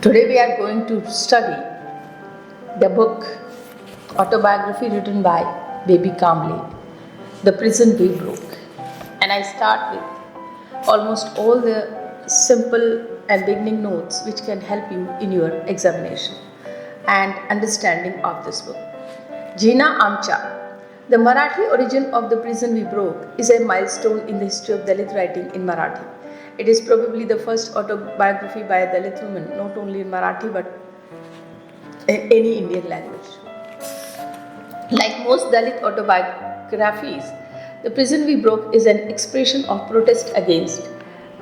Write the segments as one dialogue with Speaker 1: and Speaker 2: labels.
Speaker 1: Today we are going to study the book autobiography written by baby Kamble, The Prison We Broke. And I start with almost all the simple and beginning notes which can help you in your examination and understanding of this book. Jina Amcha. The Marathi origin of The Prison We Broke is a milestone in the history of Dalit writing in Marathi. It is probably the first autobiography by a Dalit woman, not only in Marathi but in any Indian language. Like most Dalit autobiographies, The Prison We Broke is an expression of protest against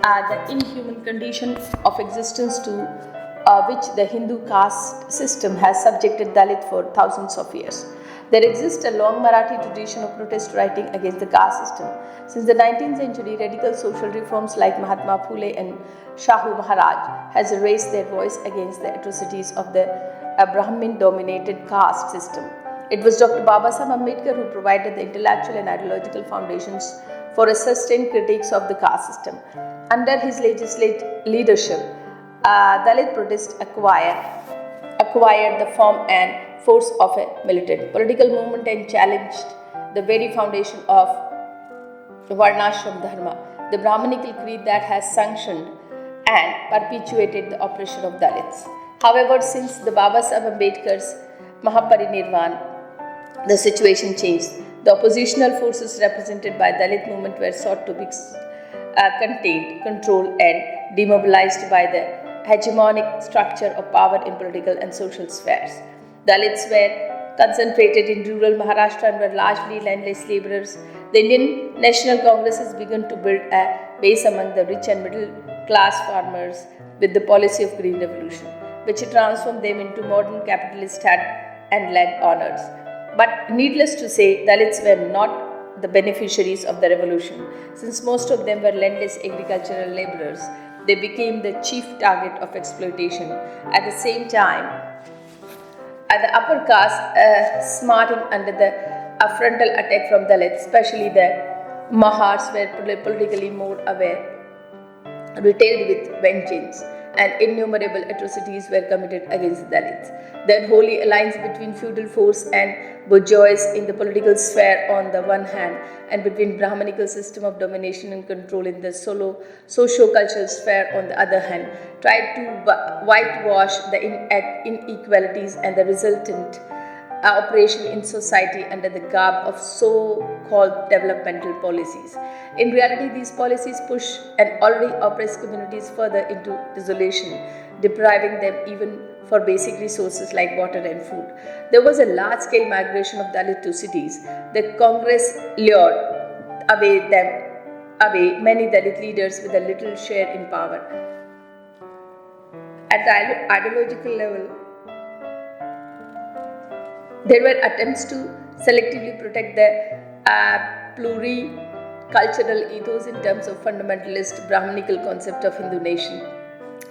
Speaker 1: the inhuman condition of existence to which the Hindu caste system has subjected Dalit for thousands of years. There exists a long Marathi tradition of protest writing against the caste system. Since the 19th century, radical social reforms like Mahatma Phule and Shahu Maharaj has raised their voice against the atrocities of the Brahmin-dominated caste system. It was Dr. Babasaheb Ambedkar who provided the intellectual and ideological foundations for a sustained critiques of the caste system. Under his legislative leadership, Dalit protests acquired the form and force of a militant political movement and challenged the very foundation of Varnashram Dharma, the Brahminical creed that has sanctioned and perpetuated the oppression of Dalits. However, since the Babasaheb Ambedkar's Mahaparinirvan, the situation changed. The oppositional forces represented by Dalit movement were sought to be contained, controlled, and demobilized by the hegemonic structure of power in political and social spheres. Dalits were concentrated in rural Maharashtra and were largely landless laborers. The Indian National Congress has begun to build a base among the rich and middle class farmers with the policy of Green Revolution, which transformed them into modern capitalist and landowners. But needless to say, Dalits were not the beneficiaries of the revolution. Since most of them were landless agricultural laborers, they became the chief target of exploitation. At the same time, the upper caste, smarting under the frontal attack from Dalits, especially the Mahars, were politically more aware, retailed with vengeance, and innumerable atrocities were committed against the Dalits. The unholy alliance between feudal force and bourgeois in the political sphere on the one hand, and between Brahminical system of domination and control in the socio-cultural sphere on the other hand, tried to whitewash the inequalities and the resultant operation in society under the garb of so-called developmental policies. In reality, these policies push an already oppressed communities further into desolation, depriving them even for basic resources like water and food. There was a large-scale migration of Dalit to cities. The Congress lured away many Dalit leaders with a little share in power. At the ideological level, there were attempts to selectively protect the pluricultural ethos in terms of fundamentalist Brahminical concept of Hindu nation.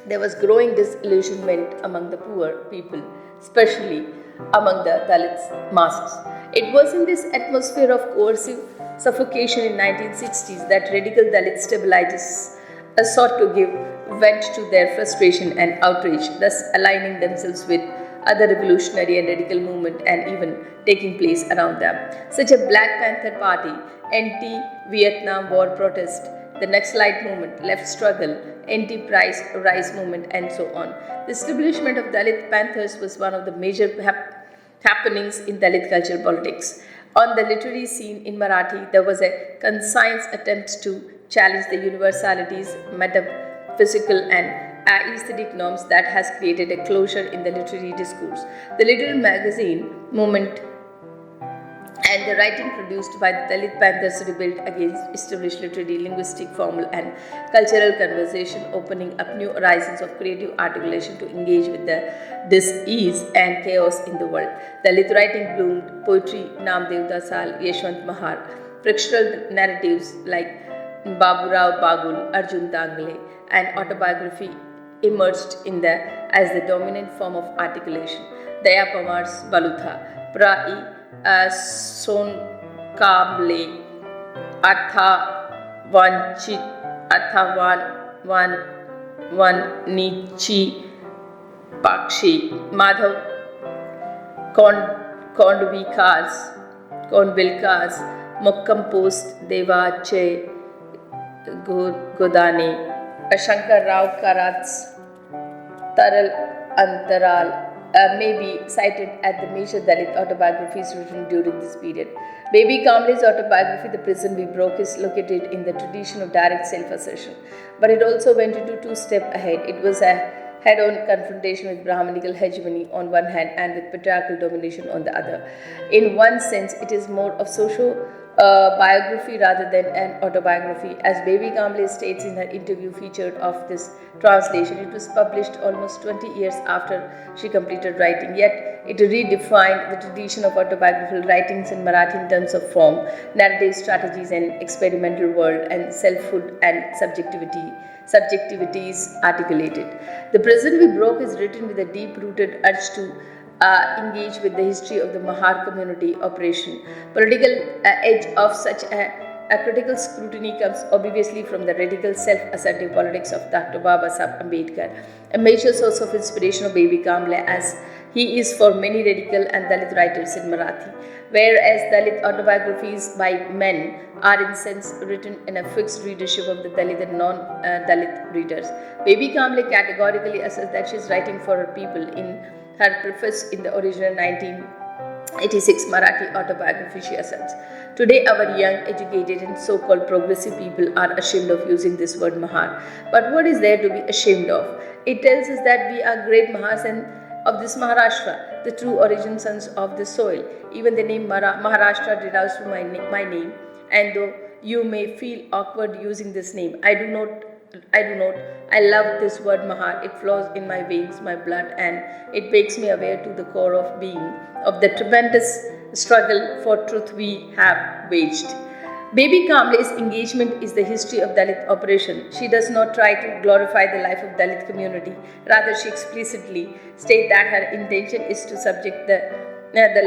Speaker 1: There was growing disillusionment among the poor people, especially among the Dalit masses. It was in this atmosphere of coercive suffocation in 1960s that radical Dalit stabilizers sought to give vent to their frustration and outrage, thus aligning themselves with other revolutionary and radical movement and even taking place around them, such as Black Panther Party, anti-Vietnam War protest, the Naxalite movement, left struggle, anti-price rise movement, and so on. The establishment of Dalit Panthers was one of the major happenings in Dalit cultural politics. On the literary scene in Marathi, there was a conscious attempt to challenge the universalities, metaphysical and aesthetic norms that has created a closure in the literary discourse. The literary magazine movement and the writing produced by the Dalit Panthers rebelled against established literary, linguistic, formal and cultural conversation, opening up new horizons of creative articulation to engage with the dis-ease and chaos in the world. Dalit writing bloomed, poetry, Namdev Dasal, Yeshwant Mahar, fictional narratives like Baburao Bagul, Arjun Dangle, and autobiography emerged as the dominant form of articulation. Daya Pamar's Balutha, Son Kamble, Atha Vanchit, Atha Van Nichi, Pakshi, Madhav Kondvikas, Kondvilkas, Mokkam Post, Devache Godane, Shankar Rao Karat's Taral Antaral may be cited as the major Dalit autobiographies written during this period. Baby Kamble's autobiography, The Prison We Broke, is located in the tradition of direct self-assertion, but it also went into two steps ahead. It was a head-on confrontation with Brahmanical hegemony on one hand and with patriarchal domination on the other. In one sense, it is more of social biography rather than an autobiography. As Baby Kamble states in her interview featured of this translation, it was published almost 20 years after she completed writing, yet it redefined the tradition of autobiographical writings in Marathi in terms of form, narrative strategies, and experimental world and selfhood and subjectivities articulated. The Prison We Broke is written with a deep-rooted urge to engage with the history of the Mahar community operation. Political edge of such a critical scrutiny comes obviously from the radical self-assertive politics of Dr. Baba Saheb Ambedkar, a major source of inspiration of Baby Kamble as he is for many radical and Dalit writers in Marathi. Whereas Dalit autobiographies by men are in sense written in a fixed readership of the Dalit and non-Dalit readers, Baby Kamble categorically asserts that she is writing for her people. In her preface in the original 1986 Marathi autobiography, she asserts, "Today our young, educated and so-called progressive people are ashamed of using this word Mahar. But what is there to be ashamed of? It tells us that we are great Mahars and of this Maharashtra, the true origin sons of the soil. Even the name Maharashtra derives from my name, and though you may feel awkward using this name, I do not. I love this word Mahar. It flows in my veins, my blood, and it makes me aware to the core of being, of the tremendous struggle for truth we have waged." Baby Kamble's engagement is the history of Dalit oppression. She does not try to glorify the life of Dalit community. Rather, she explicitly states that her intention is to subject the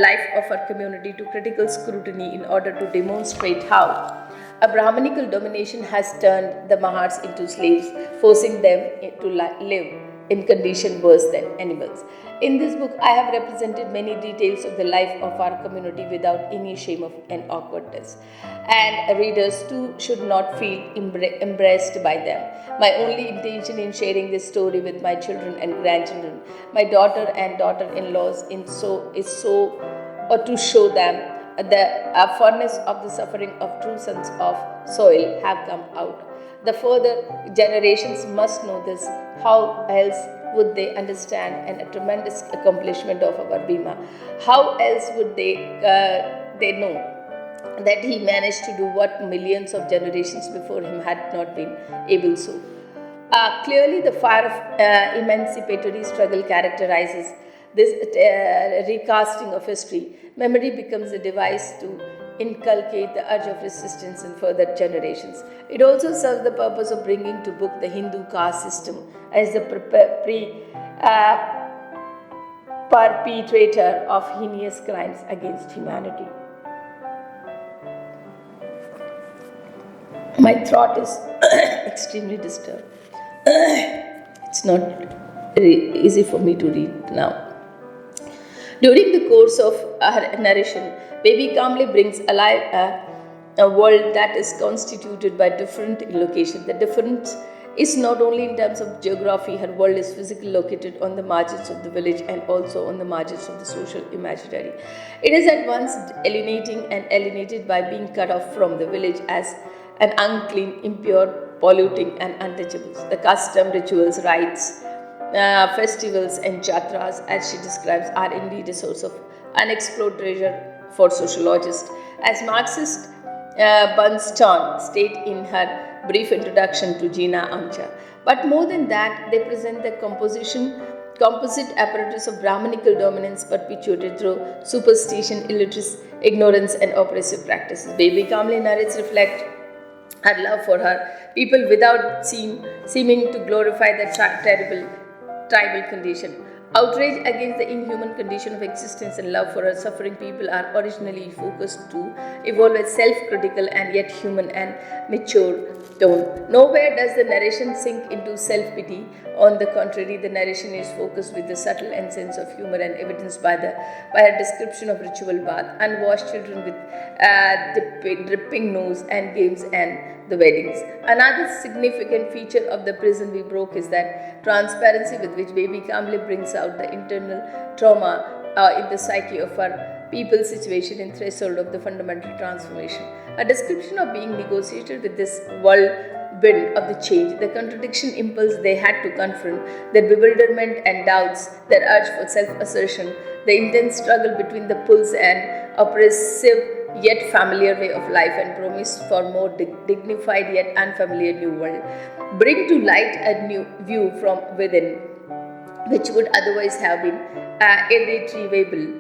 Speaker 1: life of her community to critical scrutiny in order to demonstrate how a Brahmanical domination has turned the Mahars into slaves, forcing them to live in conditions worse than animals. In this book, I have represented many details of the life of our community without any shame and awkwardness, and readers too should not feel embarrassed by them. My only intention in sharing this story with my children and grandchildren, my daughter and daughter-in-laws, or to show them the furnace of the suffering of true sons of soil have come out. The further generations must know this. How else would they understand a tremendous accomplishment of our Bhima? How else would they know that he managed to do what millions of generations before him had not been able to? Clearly, the fire of emancipatory struggle characterizes this recasting of history. Memory becomes a device to inculcate the urge of resistance in further generations. It also serves the purpose of bringing to book the Hindu caste system as the perpetrator of heinous crimes against humanity. My throat is extremely disturbed. It's not easy for me to read now. During the course of her narration, Baby Kamble brings alive a world that is constituted by different locations. The difference is not only in terms of geography. Her world is physically located on the margins of the village and also on the margins of the social imaginary. It is at once alienating and alienated by being cut off from the village as an unclean, impure, polluting and untouchables. The custom, rituals, rites, festivals and jatras, as she describes, are indeed a source of unexplored treasure for sociologists. As Marxist Bernstein states in her brief introduction to Jina Amcha. But more than that, they present the composite apparatus of Brahmanical dominance perpetuated through superstition, illiteracy, ignorance and oppressive practices. Baby Kamble narrates reflect her love for her people without seeming to glorify the terrible tribal condition. Outrage against the inhuman condition of existence and love for our suffering people are originally focused to evolve a self-critical and yet human and mature tone. Nowhere does the narration sink into self-pity. On the contrary, the narration is focused with the subtle and sense of humor and evidenced by a description of ritual bath, unwashed children with dripping nose, and games and the weddings. Another significant feature of the prison we broke is that transparency with which baby Kamble brings out the internal trauma in the psyche of our people's situation in threshold of the fundamental transformation. A description of being negotiated with this whirlwind of the change, the contradiction impulse they had to confront, their bewilderment and doubts, their urge for self-assertion, the intense struggle between the pulse and oppressive yet familiar way of life and promise for more dignified yet unfamiliar new world, bring to light a new view from within which would otherwise have been irretrievably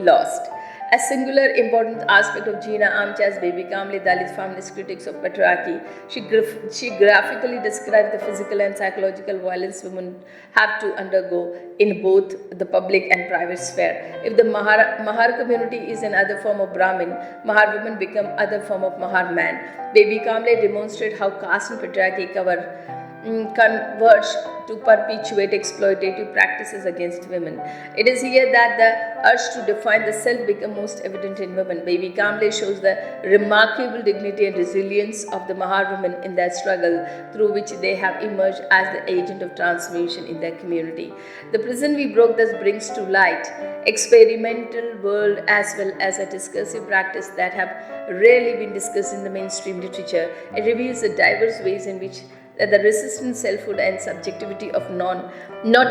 Speaker 1: lost. A singular important aspect of Gina Amcha's Baby Kamble, Dalit feminist critics of patriarchy, she graphically described the physical and psychological violence women have to undergo in both the public and private sphere. If the Mahar community is another form of Brahmin, Mahar women become other form of Mahar man. Baby Kamble demonstrate how caste and patriarchy converge to perpetuate exploitative practices against women. It is here that the urge to define the self becomes most evident in women. Baby Kamble shows the remarkable dignity and resilience of the Mahar women in their struggle through which they have emerged as the agent of transformation in their community. The prison we broke thus brings to light experimental world as well as a discursive practice that have rarely been discussed in the mainstream literature. It reveals the diverse ways in which that the resistant selfhood and subjectivity of not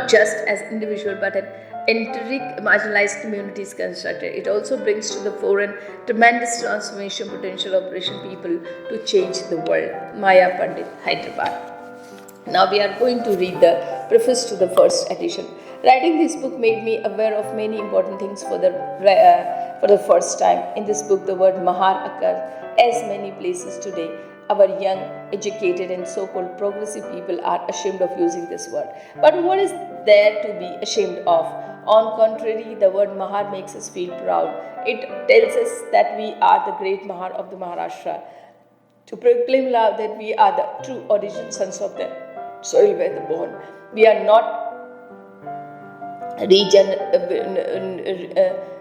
Speaker 1: just as individual but an enteric marginalized communities constructed. It also brings to the fore a tremendous transformation potential Operation People to change the world. Maya Pandit, Hyderabad. Now we are going to read the preface to the first edition. Writing this book made me aware of many important things for the first time. In this book, the word Mahar occurs as many places today. Our young, educated and so-called progressive people are ashamed of using this word. But what is there to be ashamed of? On contrary, the word Mahar makes us feel proud. It tells us that we are the great Mahar of the Maharashtra. To proclaim loud that we are the true origin sons of the soil where the born. We are not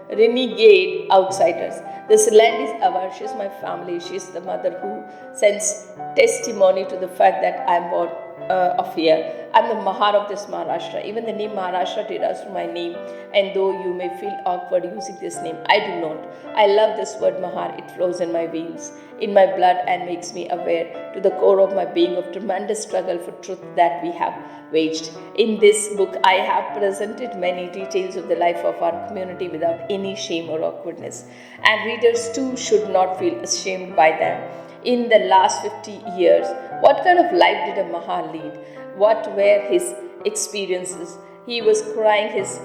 Speaker 1: renegade outsiders. This land is ours. She is my family. She is the mother who sends testimony to the fact that I am born of here. I am the Mahar of this Maharashtra. Even the name Maharashtra derives from my name, and though you may feel awkward using this name, I do not. I love this word Mahar. It flows in my veins, in my blood, and makes me aware to the core of my being of tremendous struggle for truth that we have waged. In this book, I have presented many details of the life of our community without any shame or awkwardness, and readers too should not feel ashamed by them. In the last 50 years, what kind of life did a Mahar lead? What were his experiences? He was crying his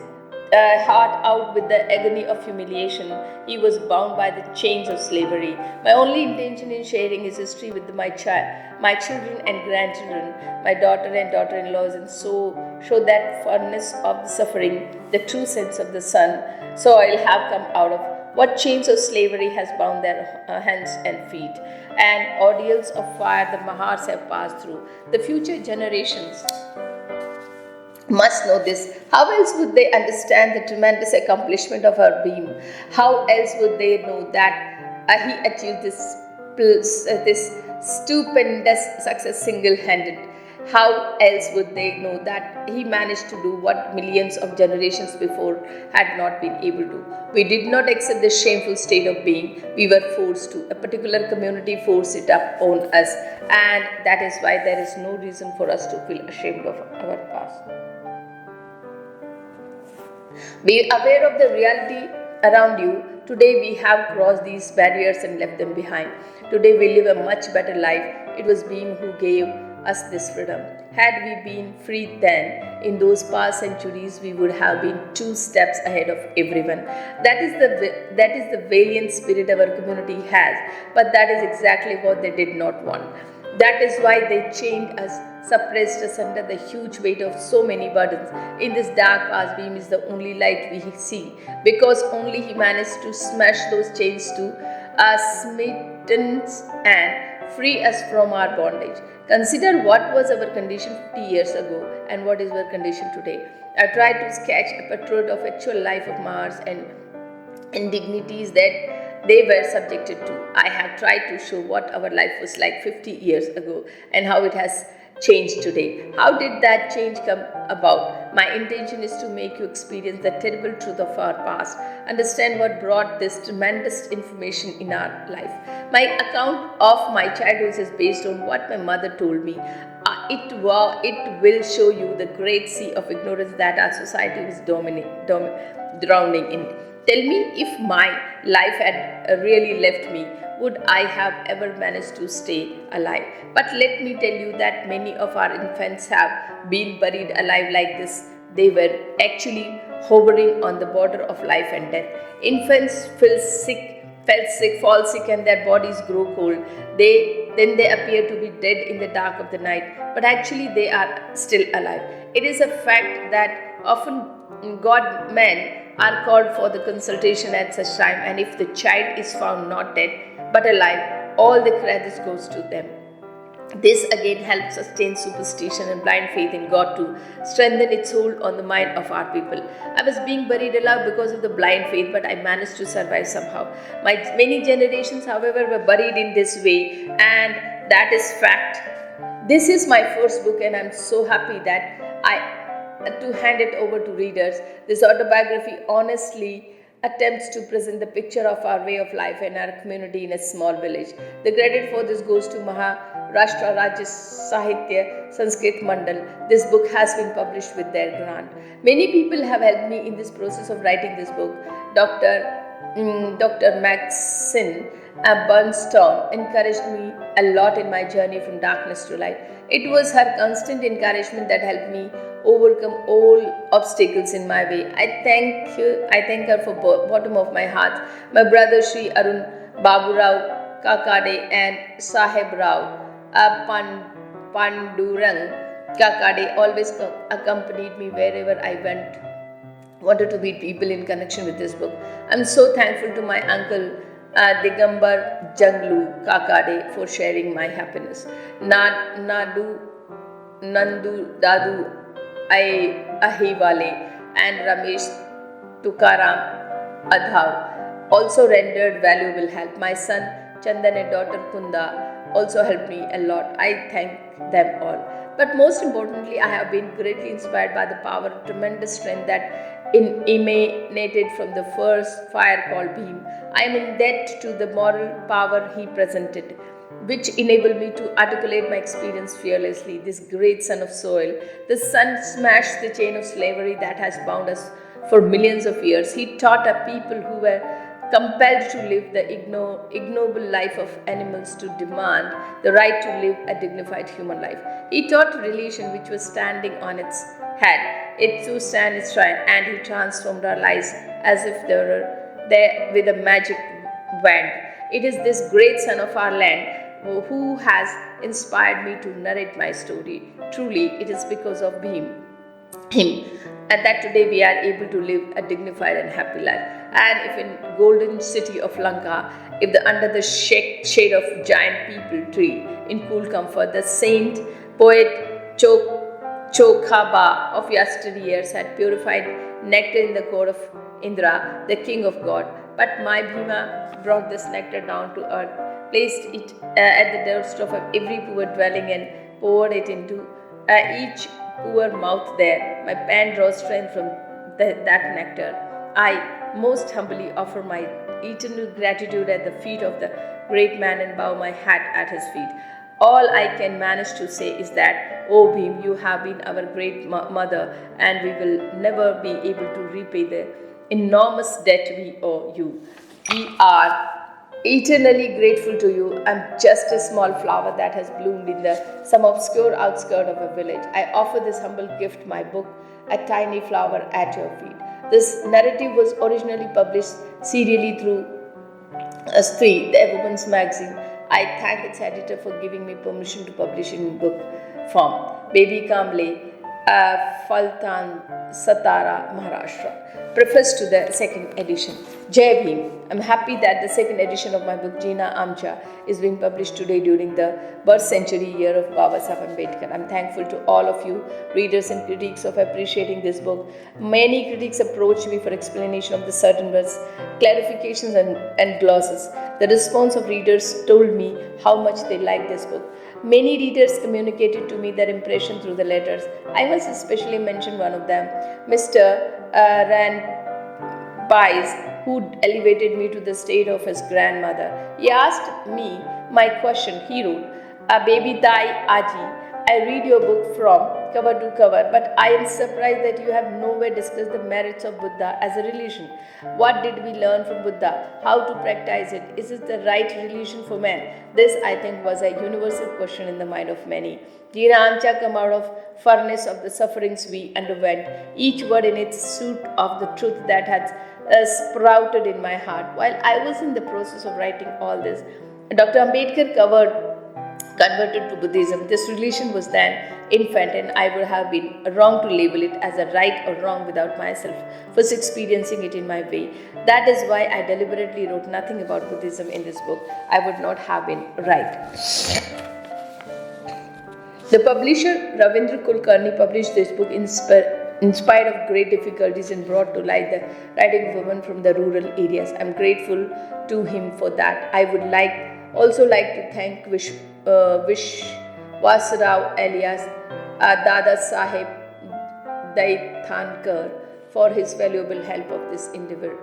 Speaker 1: heart out with the agony of humiliation. He was bound by the chains of slavery. My only intention in sharing his history with my children and grandchildren, my daughter and daughter-in-laws, and so show that furnace of the suffering, the true sense of the sun, soil have come out of. What chains of slavery has bound their hands and feet, and ordeals of fire the Mahars have passed through. The future generations must know this. How else would they understand the tremendous accomplishment of our beam? How else would they know that he achieved this stupendous success single-handed? How else would they know that he managed to do what millions of generations before had not been able to? We did not accept the shameful state of being. We were forced to. A particular community forced it upon us, and that is why there is no reason for us to feel ashamed of our past. Be aware of the reality around you. Today we have crossed these barriers and left them behind. Today we live a much better life. It was being who gave us this freedom. Had we been free then, in those past centuries, we would have been 2 steps ahead of everyone. That is the valiant spirit our community has, but that is exactly what they did not want. That is why they chained us suppressed us under the huge weight of so many burdens. In this dark past, Beam is the only light we see, because only he managed to smash those chains to our smittens and free us from our bondage. Consider what was our condition 50 years ago and what is our condition today. I tried to sketch a portrait of actual life of Mars and indignities that they were subjected to. I have tried to show what our life was like 50 years ago and how it has changed today. How did that change come about? My intention is to make you experience the terrible truth of our past, understand what brought this tremendous information in our life. My account of my childhood is based on what my mother told me. It will show you the great sea of ignorance that our society is drowning in. Tell me, if my life had really left me, would I have ever managed to stay alive? But let me tell you that many of our infants have been buried alive like this. They were actually hovering on the border of life and death. Infants fell sick, fall sick, and their bodies grow cold. Then they appear to be dead in the dark of the night, but actually they are still alive. It is a fact that often God men are called for the consultation at such time, and if the child is found not dead but alive, all the credit goes to them. This again helps sustain superstition and blind faith in God to strengthen its hold on the mind of our people. I was being buried alive because of the blind faith, but I managed to survive somehow. My many generations, however, were buried in this way, and that is fact. This is my first book, and I'm so happy that to hand it over to readers. This autobiography honestly attempts to present the picture of our way of life and our community in a small village. The credit for this goes to Maharashtra Rajya Sahitya Sanskrit Mandal. This book has been published with their grant. Many people have helped me in this process of writing this book. Dr. Maxine Bernstone encouraged me a lot in my journey from darkness to light. It was her constant encouragement that helped me overcome all obstacles in my way. I thank her for bottom of my heart. My brother Sri Arun Baburao Kakade and Sahib Rao Pandurang Kakade always accompanied me wherever I wanted to meet people in connection with this book. I'm so thankful to my uncle Digambar Janglu Kakade for sharing my happiness. Nandu Dadu Ahiwale and Ramesh Tukaram Adhav also rendered valuable help. My son Chandan and daughter Kunda also helped me a lot. I thank them all. But most importantly, I have been greatly inspired by the power of tremendous strength that emanated from the first fire called Bhim. I am in debt to the moral power he presented, which enabled me to articulate my experience fearlessly. This great son of soil, the son smashed the chain of slavery that has bound us for millions of years. He taught a people who were compelled to live the ignoble life of animals to demand the right to live a dignified human life. He taught religion which was standing on its head. It too stand its shrine, and he transformed our lives as if they were there with a magic wand. It is this great son of our land who has inspired me to narrate my story. Truly, it is because of him, and that today we are able to live a dignified and happy life. And if in golden city of Lanka, if under the shade of giant peepal tree in cool comfort, the saint poet Chokhaba of yesteryears had purified nectar in the court of Indra, the king of God. But my Bhima brought this nectar down to earth, placed it at the doorstep of every poor dwelling, and poured it into each poor mouth there. My pen draws strength from that nectar. I most humbly offer my eternal gratitude at the feet of the great man and bow my hat at his feet. All I can manage to say is that, oh Bhim, you have been our great mother, and we will never be able to repay the enormous debt we owe you. We are eternally grateful to you. I'm just a small flower that has bloomed in some obscure outskirt of a village. I offer this humble gift, my book, a tiny flower at your feet. This narrative was originally published serially through Stree, the woman's magazine. I thank its editor for giving me permission to publish in book form. Baby Kamble, Faltan, Satara, Maharashtra. Preface to the second edition. Jai Bhim. I'm happy that the second edition of my book Jeena Amcha is being published today during the birth century year of Baba Saheb Ambedkar. I'm thankful to all of you, readers and critics, of appreciating this book. Many critics approached me for explanation of the certain words, clarifications and glosses. The response of readers told me how much they liked this book. Many readers communicated to me their impression through the letters. I must especially mention one of them, Mr. Ran Pies, who elevated me to the state of his grandmother. He asked me my question. He wrote, Baby Dai Aji, I read your book from cover to cover, but I am surprised that you have nowhere discussed the merits of Buddha as a religion. What did we learn from Buddha? How to practice it? Is it the right religion for men? This, I think, was a universal question in the mind of many. Jeena Amcha came out of furnace of the sufferings we underwent, each word in its suit of the truth that had sprouted in my heart. While I was in the process of writing all this, Dr. Ambedkar converted to Buddhism. This religion was then infant, and I would have been wrong to label it as a right or wrong without myself first experiencing it in my way. That is why I deliberately wrote nothing about Buddhism in this book. I would not have been right. The publisher Ravindra Kulkarni published this book in spite of great difficulties and brought to light the writing of women from the rural areas. I am grateful to him for that. I would also like to thank Vishwasrao alias Dada Saheb Daithankar for his valuable help of this endeavor.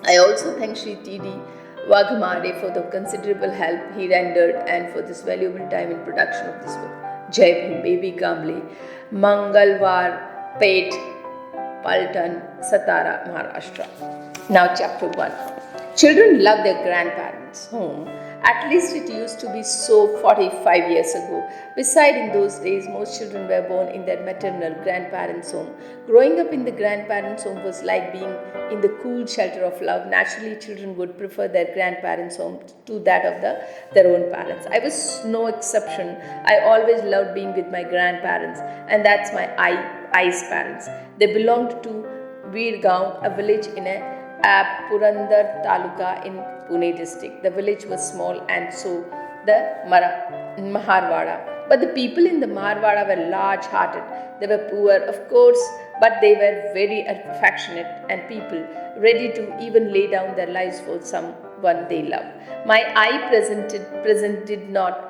Speaker 1: I also thank Sri T.D. Wagmare for the considerable help he rendered and for this valuable time in production of this book. Jai Bhim, Baby Kamble, Mangalwar, Pet, Paltan, Satara, Maharashtra. Now, chapter 1. Children love their grandparents' home. At least it used to be so 45 years ago. Besides, in those days, most children were born in their maternal grandparents' home. Growing up in the grandparents' home was like being in the cool shelter of love. Naturally, children would prefer their grandparents' home to that of their own parents. I was no exception. I always loved being with my grandparents, and that's my I's parents. They belonged to Veergaon, a village in Purandar Taluka in Pune district. The village was small and so the Maharwada. But the people in the Maharwada were large-hearted. They were poor, of course, but they were very affectionate and people ready to even lay down their lives for someone they love. My I's parents did not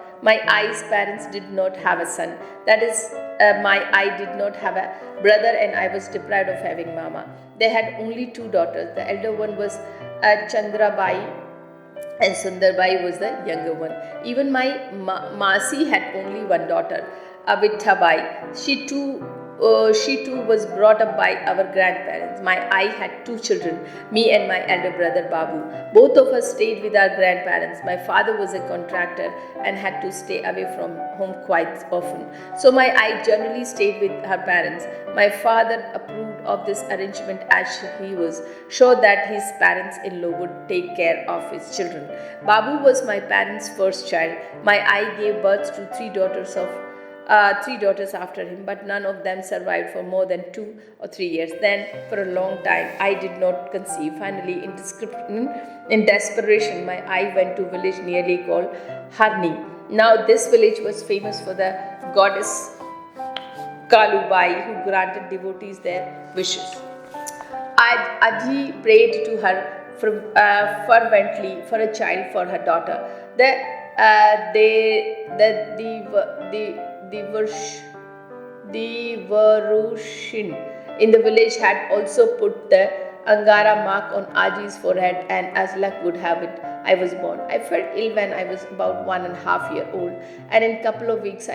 Speaker 1: have a son. That is, I did not have a brother and I was deprived of having mama. They had only two daughters. The elder one was Chandrabai and Sundarbai was the younger one. Even my Masi had only one daughter, Avithabai. She too was brought up by our grandparents. My I had two children, me and my elder brother Babu. Both of us stayed with our grandparents. My father was a contractor and had to stay away from home quite often. So my I generally stayed with her parents. My father approved of this arrangement as he was sure that his parents-in-law would take care of his children. Babu was my parents' first child. My I gave birth to three daughters after him, but none of them survived for more than 2 or 3 years. Then, for a long time, I did not conceive. Finally, in desperation, my I went to a village nearly called Harni. Now, this village was famous for the goddess Kalubai, who granted devotees their wishes. Aji prayed to her fervently for a child for her daughter. The Varushin in the village had also put the Angara mark on Aji's forehead, and as luck would have it, I was born. I felt ill when I was about 1.5 years old, and in couple of weeks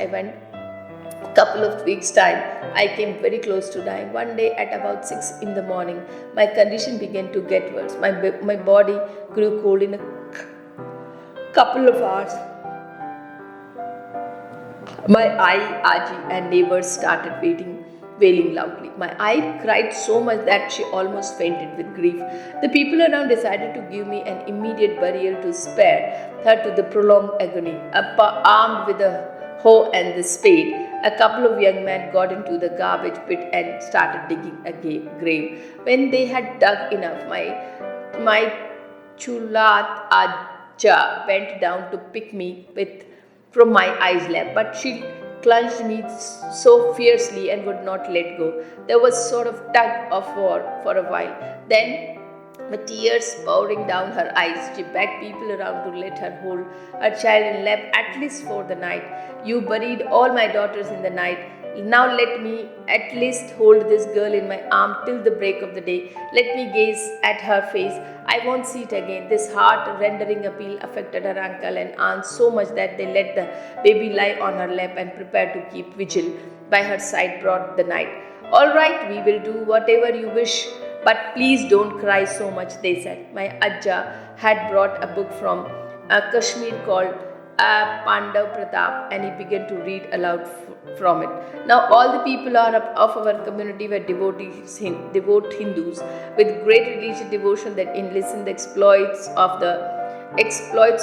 Speaker 1: time, I came very close to dying. One day at about 6 in the morning, my condition began to get worse. My body grew cold in a couple of hours. My Aji and neighbors started wailing loudly. My aunt cried so much that she almost fainted with grief. The people around decided to give me an immediate burial to spare her to the prolonged agony. Armed with a hoe and the spade, A couple of young men got into the garbage pit and started digging a grave. When they had dug enough, my chulat aja bent down to pick me from my eye's lap, but she clutched me so fiercely and would not let go. There was sort of tug of war for a while. Then, with tears pouring down her eyes, she begged people around to let her hold her child in lap at least for the night. You buried all my daughters in the night. Now let me at least hold this girl in my arm till the break of the day. Let me gaze at her face. I won't see it again. This heart-rending appeal affected her uncle and aunt so much that they let the baby lie on her lap and prepared to keep vigil by her side throughout the night. All right, we will do whatever you wish, but please don't cry so much, they said. My Ajja had brought a book from Kashmir called Pandav Pratap, and he began to read aloud from it. Now, all the people of our community were devout Hindus with great religious devotion that enlisted the exploits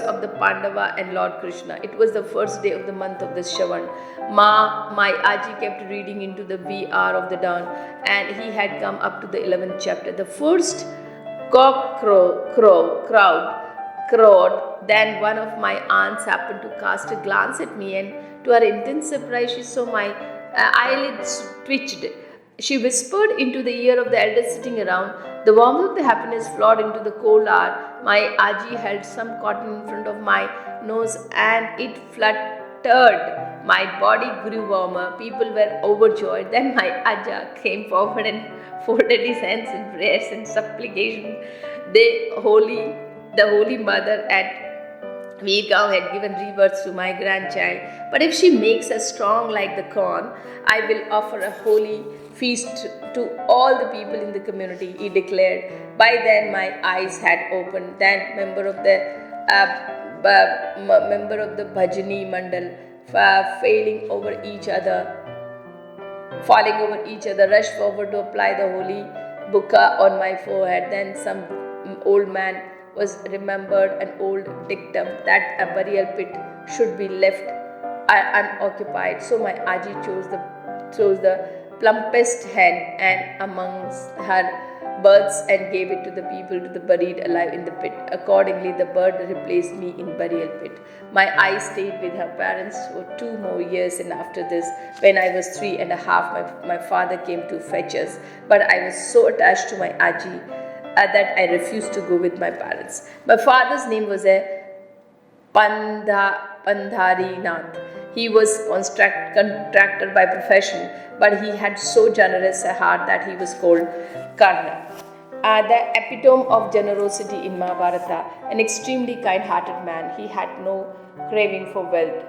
Speaker 1: of the Pandava and Lord Krishna. It was the first day of the month of the Shravan. My Aji kept reading into the wee hour of the dawn, and he had come up to the 11th chapter. The first crowed, then one of my aunts happened to cast a glance at me, and to her intense surprise, she saw my eyelids twitched. She whispered into the ear of the elders sitting around. The warmth of the happiness flowed into the cold hour. My Aji held some cotton in front of my nose, and it fluttered. My body grew warmer. People were overjoyed. Then my Ajja came forward and folded his hands in prayers and supplication. The Holy Mother at Veergaon had given rebirth to my grandchild. But if she makes us strong like the corn, I will offer a holy feast to all the people in the community, he declared. By then my eyes had opened. Then member of the Bhajani Mandal, falling over each other, rushed forward to apply the holy buka on my forehead. Then some old man was remembered an old dictum that a burial pit should be left unoccupied. So my Aji chose the plumpest hen and amongst her birds and gave it to the people, to the buried alive in the pit. Accordingly, the bird replaced me in burial pit. My eyes stayed with her parents for 2 more years, and after this, when I was 3.5, my father came to fetch us. But I was so attached to my Aji that I refused to go with my parents. My father's name was Pandhari Nath. He was contractor by profession, but he had so generous a heart that he was called Karna. The epitome of generosity in Mahabharata, an extremely kind-hearted man. He had no craving for wealth.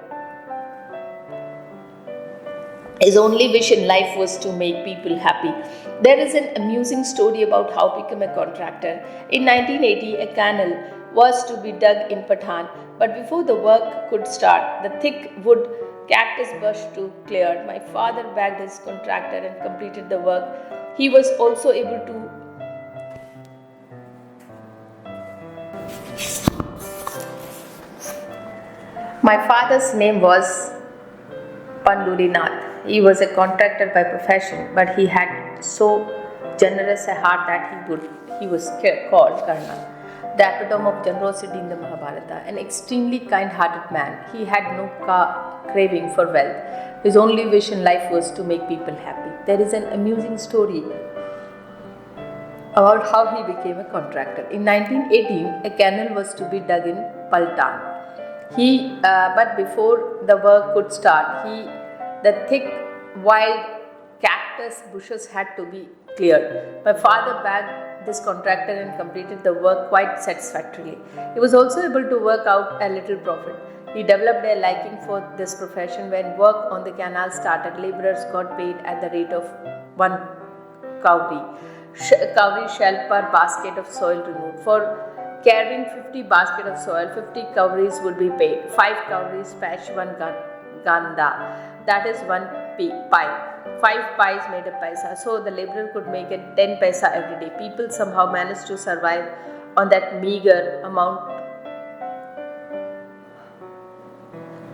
Speaker 1: His only wish in life was to make people happy. There is an amusing story about how to become a contractor. In 1980, a canal was to be dug in Pathan, but before the work could start, the thick wood cactus bush to cleared. My father bagged his contractor and completed the work. He was also able to My father's name was Pandurinath. He was a contractor by profession, but he had so generous a heart that he was called Karna, the epitome of generosity in the Mahabharata. An extremely kind-hearted man. He had no craving for wealth. His only wish in life was to make people happy. There is an amusing story about how he became a contractor. In 1918, a canal was to be dug in Paltan. But before the work could start, the thick wild cactus bushes had to be cleared. My father bagged this contractor and completed the work quite satisfactorily. He was also able to work out a little profit. He developed a liking for this profession. When work on the canal started, laborers got paid at the rate of 1 cowrie shell per basket of soil removed. For carrying 50 baskets of soil, 50 cowries would be paid. 5 cowries fetch 1 ganda, that is 1 pie. 5 pies made a paisa. So the laborer could make a 10 paisa every day. People somehow managed to survive on that meager amount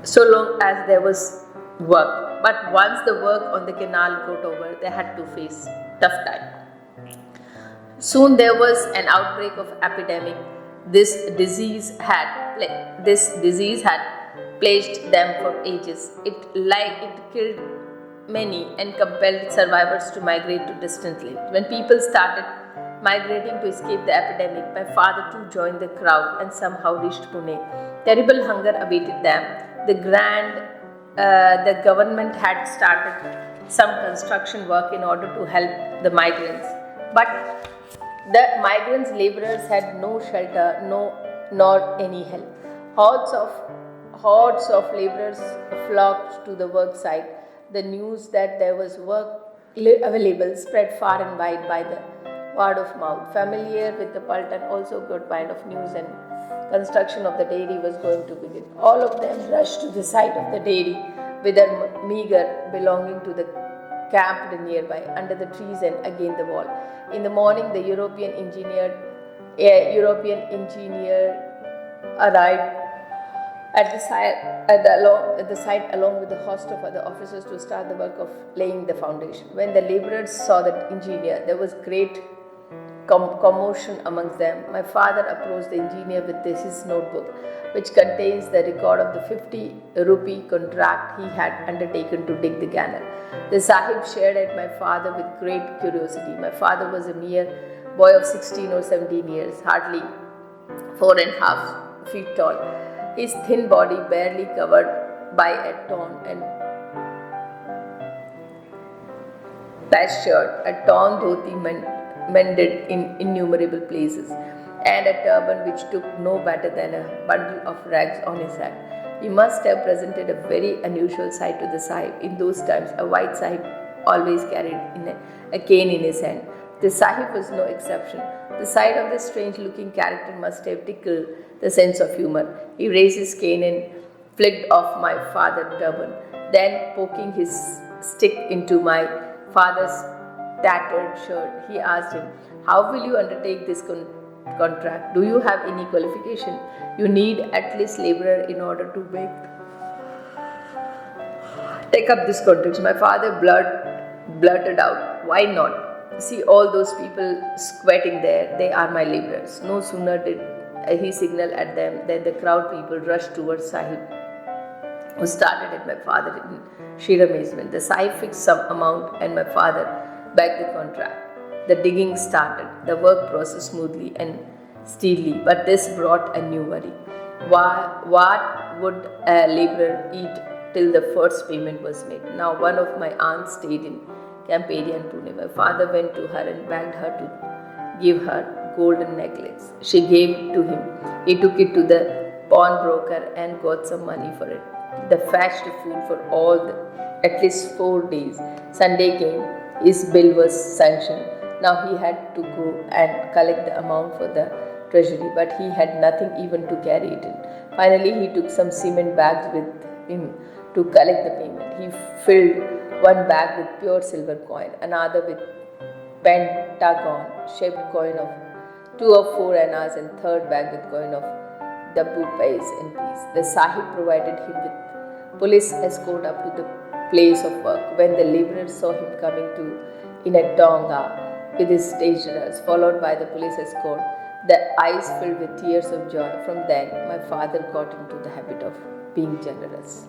Speaker 1: so long as there was work. But once the work on the canal got over, they had to face tough time. Soon there was an outbreak of epidemic. This disease had plagued them for ages. It killed many and compelled survivors to migrate to distant lands. When people started migrating to escape the epidemic, my father too joined the crowd and somehow reached Pune. Terrible hunger awaited them. The government had started some construction work in order to help the migrants, but the migrants laborers had no shelter, nor any help. Hordes of laborers flocked to the work site. The news that there was work available spread far and wide by the word of mouth. Familiar with the Pulton also got wind of news, and construction of the dairy was going to begin. All of them rushed to the site of the dairy with their meager belonging to the camped nearby, under the trees and against the wall. In the morning, the European engineer arrived at the site along with a host of other officers to start the work of laying the foundation. When the laborers saw the engineer, there was great commotion amongst them. My father approached the engineer with his notebook, which contains the record of the 50 rupee contract he had undertaken to dig the canal. The Sahib stared at my father with great curiosity. My father was a mere boy of 16 or 17 years, hardly 4.5 feet tall. His thin body barely covered by a torn and patched shirt, a torn dhoti mended in innumerable places, and a turban which took no better than a bundle of rags on his head. He must have presented a very unusual sight to the Sahib. In those times, a white Sahib always carried a cane in his hand. The Sahib was no exception. The sight of this strange-looking character must have tickled the sense of humor. He raised his cane and flicked off my father's turban. Then, poking his stick into my father's tattered shirt, he asked him, "How will you undertake this contract? Do you have any qualification? You need at least laborer in order to take up this contract." My father blurted out, "Why not? See all those people squatting there, they are my laborers." No sooner did he signal at them than the crowd people rushed towards Sahib, who started at my father in sheer amazement. The Sahib fixed some amount and my father backed the contract. The digging started. The work processed smoothly and steadily, but this brought a new worry. What would a laborer eat till the first payment was made? Now one of my aunts stayed in Kamble and Pune. My father went to her and begged her to give her golden necklace. She gave it to him. He took it to the pawnbroker and got some money for it. They fetched food for at least 4 days. Sunday came. His bill was sanctioned. Now he had to go and collect the amount for the treasury, but he had nothing even to carry it in. Finally, he took some cement bags with him to collect the payment. He filled one bag with pure silver coin, another with pentagon-shaped coin of 2 or 4 annas, and third bag with coin of the rupees and peace. The Sahib provided him with police escort up to the place of work. When the laborers saw him coming in a donga with his stationers, followed by the police escort, their eyes filled with tears of joy. From then, my father got into the habit of being generous.